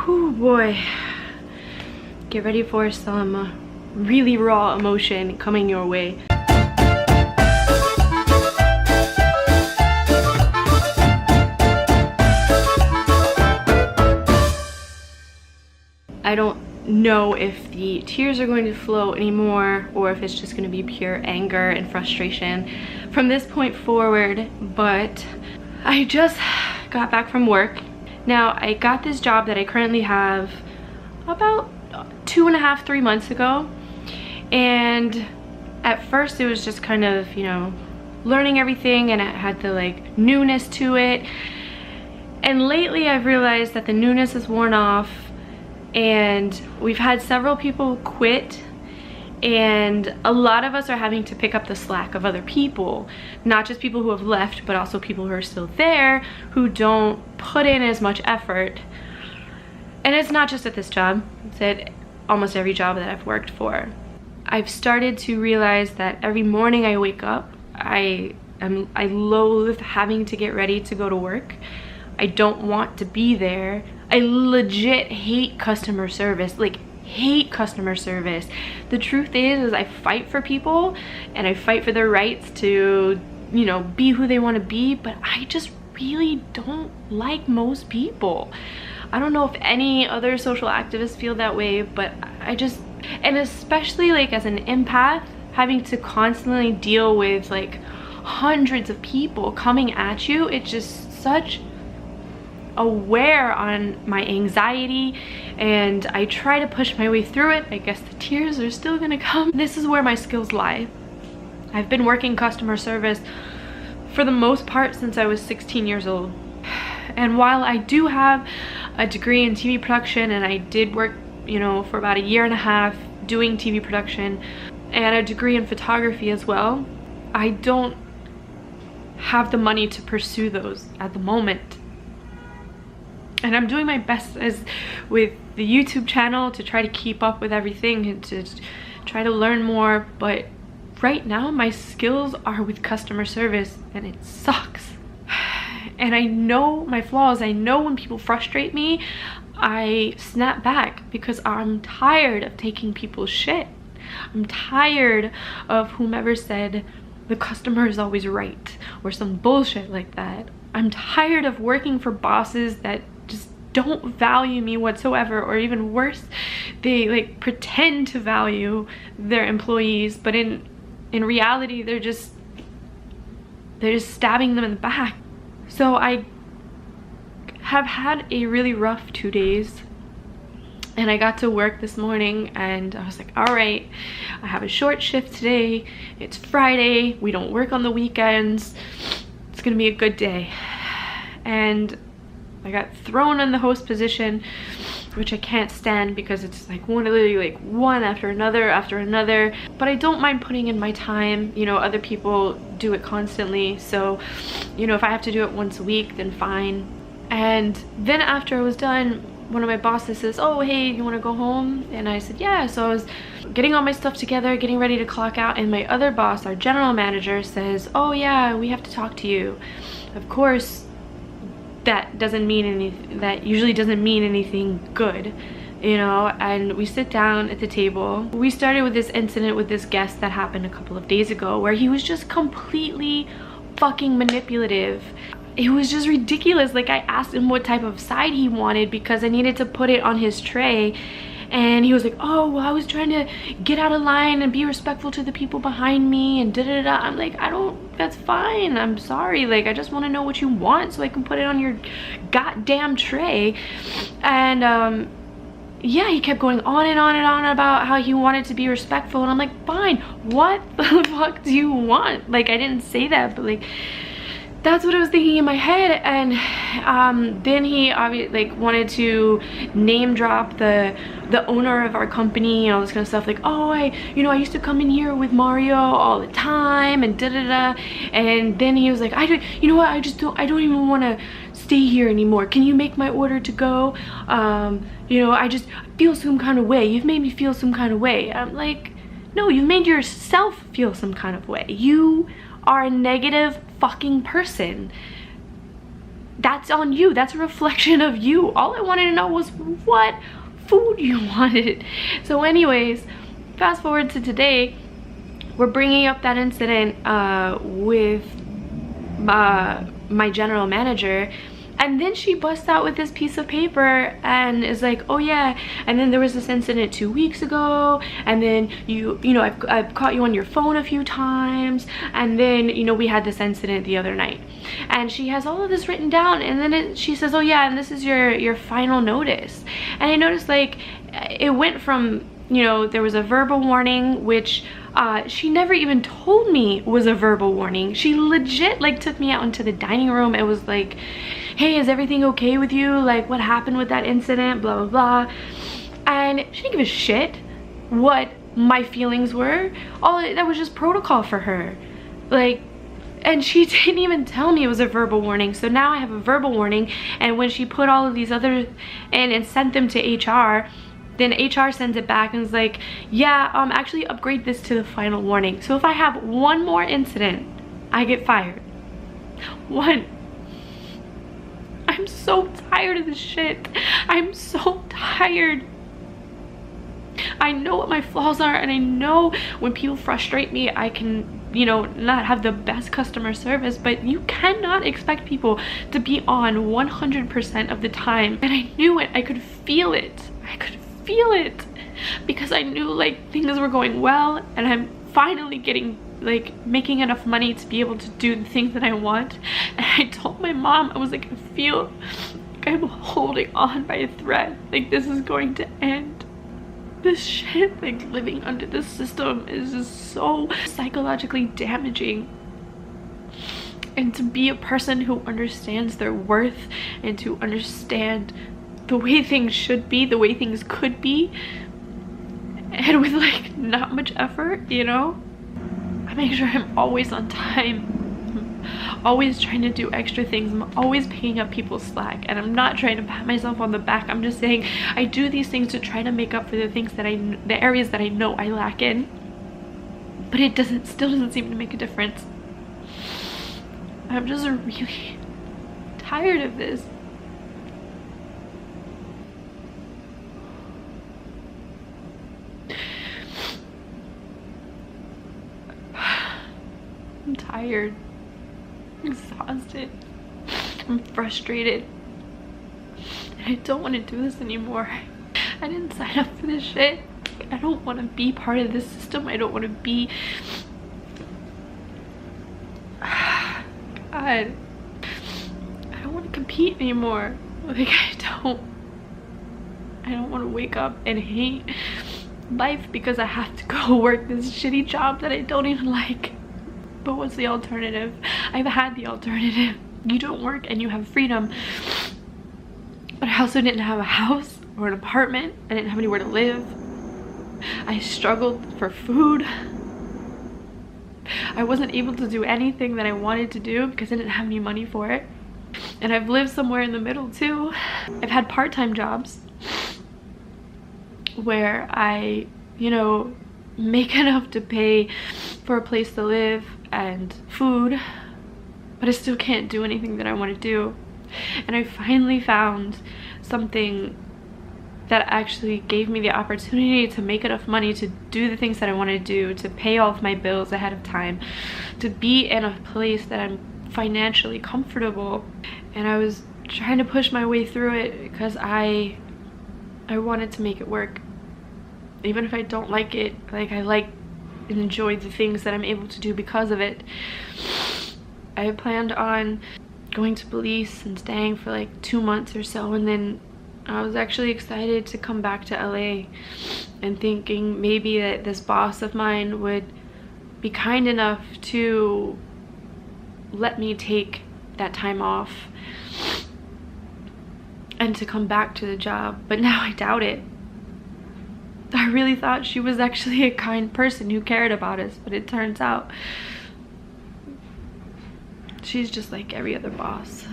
Whew, boy. Get ready for some really raw emotion coming your way. I don't know if the tears are going to flow anymore or if it's just going to be pure anger and frustration from this point forward, but I just got back from work. Now, I got this job that I currently have about 2.5, 3 months ago, and at first it was just kind of, you know, learning everything, and it had the like newness to it, and lately I've realized that the newness is worn off, and we've had several people quit, and a lot of us are having to pick up the slack of other people, not just people who have left, but also people who are still there who don't put in as much effort. And it's not just at this job, it's at almost every job that I've worked for. I've started to realize that every morning I wake up, I loathe having to get ready to go to work. I don't want to be there. I legit hate customer service, like hate customer service. The truth is I fight for people and I fight for their rights to, you know, be who they want to be, but I just really don't like most people. I don't know if any other social activists feel that way, but I just, and especially like as an empath, having to constantly deal with like hundreds of people coming at you, it's just such a wear on my anxiety, and I try to push my way through it. I guess the tears are still gonna come. This is where my skills lie. I've been working customer service for the most part since I was 16 years old. And while I do have a degree in TV production, and I did work, you know, for about 1.5 years doing TV production, and a degree in photography as well, I don't have the money to pursue those at the moment. And I'm doing my best with the YouTube channel to try to keep up with everything and to try to learn more, but right now my skills are with customer service and it sucks. And I know my flaws. I know when people frustrate me, I snap back because I'm tired of taking people's shit. I'm tired of whomever said the customer is always right or some bullshit like that. I'm tired of working for bosses that just don't value me whatsoever, or even worse, they like pretend to value their employees, but in reality they're just stabbing them in the back. So I have had a really rough 2 days, and I got to work this morning and I was like, all right, I have a short shift today, it's Friday, we don't work on the weekends, it's gonna be a good day. And I got thrown in the host position, which I can't stand because it's like literally like one after another, but I don't mind putting in my time. You know, other people do it constantly, so you know, if I have to do it once a week, then fine. And then after I was done, one of my bosses says, oh hey, you want to go home? And I said yeah. So I was getting all my stuff together, getting ready to clock out, and my other boss, our general manager, says, oh yeah, we have to talk to you. Of course, that doesn't mean anything, that usually doesn't mean anything good, you know. And we sit down at the table. We started with this incident with this guest that happened a couple of days ago where he was just completely fucking manipulative. It was just ridiculous. Like, I asked him what type of side he wanted because I needed to put it on his tray, and he was like, oh well, I was trying to get out of line and be respectful to the people behind me and da-da-da. I'm like, I don't, that's fine, I'm sorry, like I just want to know what you want so I can put it on your goddamn tray. And yeah, he kept going on and on and on about how he wanted to be respectful, and I'm like, fine, what the fuck do you want? Like, I didn't say that, but like that's what I was thinking in my head. And then he obviously like wanted to name drop the owner of our company and all this kind of stuff, like, oh, I used to come in here with Mario all the time and da-da-da. And then he was like, I don't even want to stay here anymore, can you make my order to go? You know, I just feel some kind of way, you've made me feel some kind of way. I'm like, no, you've made yourself feel some kind of way. You are a negative fucking person. that's on you. That's a reflection of you. All I wanted to know was what food you wanted. So anyways, fast forward to today, we're bringing up that incident with my general manager, and then she busts out with this piece of paper and is like, oh yeah, and then there was this incident 2 weeks ago, and then you know, I've caught you on your phone a few times, and then, you know, we had this incident the other night. And she has all of this written down, and then she says, oh yeah, and this is your final notice. And I noticed, like, it went from, you know, there was a verbal warning, which she never even told me was a verbal warning. She legit, like, took me out into the dining room. It was like, hey, is everything okay with you? Like, what happened with that incident? Blah, blah, blah. And she didn't give a shit what my feelings were. That was just protocol for her. Like, and she didn't even tell me it was a verbal warning. So now I have a verbal warning, and when she put all of these other in and sent them to HR, then HR sends it back and is like, yeah, actually upgrade this to the final warning. So if I have one more incident, I get fired. One. I'm so tired of this shit. I'm so tired. I know what my flaws are, and I know when people frustrate me, I can, you know, not have the best customer service, but you cannot expect people to be on 100% of the time. And I knew it. I could feel it. I could feel it, because I knew, like, things were going well, and I'm finally getting, like, making enough money to be able to do the things that I want. And I told my mom, I was like, I feel like I'm holding on by a thread. Like, this is going to end. This shit, like, living under this system is just so psychologically damaging. And to be a person who understands their worth, and to understand the way things should be, the way things could be, and with, like, not much effort, you know, I make sure I'm always on time. I'm always trying to do extra things. I'm always picking up people's slack, and I'm not trying to pat myself on the back. I'm just saying I do these things to try to make up for the things that the areas that I know I lack in, but it still doesn't seem to make a difference. I'm just really tired of this. I'm tired, I'm exhausted, I'm frustrated, and I don't want to do this anymore. I didn't sign up for this shit. I don't want to be part of this system. I don't want to be... God, I don't want to compete anymore. Like, I don't want to wake up and hate life because I have to go work this shitty job that I don't even like. But what's the alternative? I've had the alternative. You don't work and you have freedom. But I also didn't have a house or an apartment. I didn't have anywhere to live. I struggled for food. I wasn't able to do anything that I wanted to do because I didn't have any money for it. And I've lived somewhere in the middle too. I've had part-time jobs where I, you know, make enough to pay for a place to live and food, but I still can't do anything that I want to do. And I finally found something that actually gave me the opportunity to make enough money to do the things that I want to do, to pay all of my bills ahead of time, to be in a place that I'm financially comfortable. And I was trying to push my way through it because I wanted to make it work. Even if I don't like it, like, I like and enjoy the things that I'm able to do because of it. I planned on going to Belize and staying for like 2 months or so, and then I was actually excited to come back to LA and thinking maybe that this boss of mine would be kind enough to let me take that time off and to come back to the job. But now I doubt it. I really thought she was actually a kind person who cared about us, but it turns out she's just like every other boss.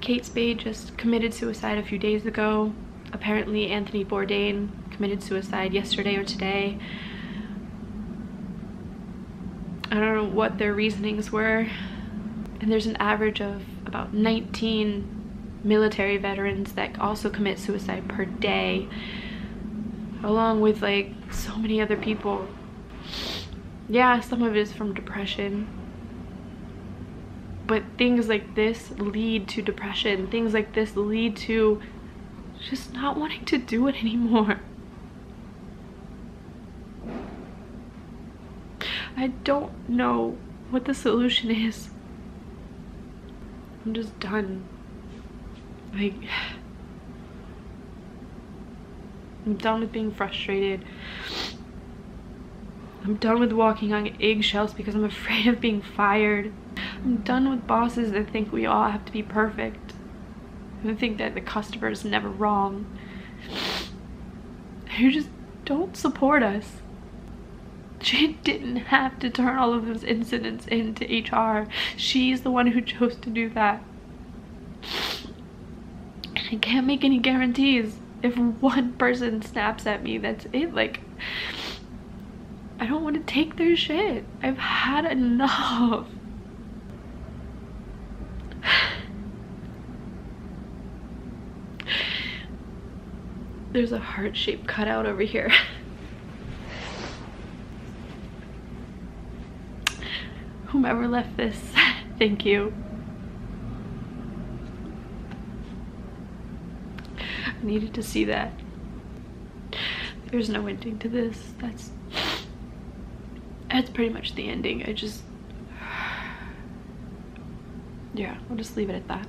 Kate Spade just committed suicide a few days ago. Apparently Anthony Bourdain committed suicide yesterday or today. I don't know what their reasonings were. And there's an average of about 19 military veterans that also commit suicide per day, along with like so many other people. Yeah, some of it is from depression, but things like this lead to depression. Things like this lead to just not wanting to do it anymore. I don't know what the solution is. I'm just done. Like, I'm done with being frustrated. I'm done with walking on eggshells because I'm afraid of being fired. I'm done with bosses that think we all have to be perfect and think that the customer is never wrong. Who just don't support us. She didn't have to turn all of those incidents into HR. She's the one who chose to do that. I can't make any guarantees. If one person snaps at me, that's it. Like, I don't want to take their shit. I've had enough. There's a heart-shaped cutout over here. Whomever left this, thank you. I needed to see that. There's no ending to this. That's pretty much the ending. Yeah, I'll just leave it at that.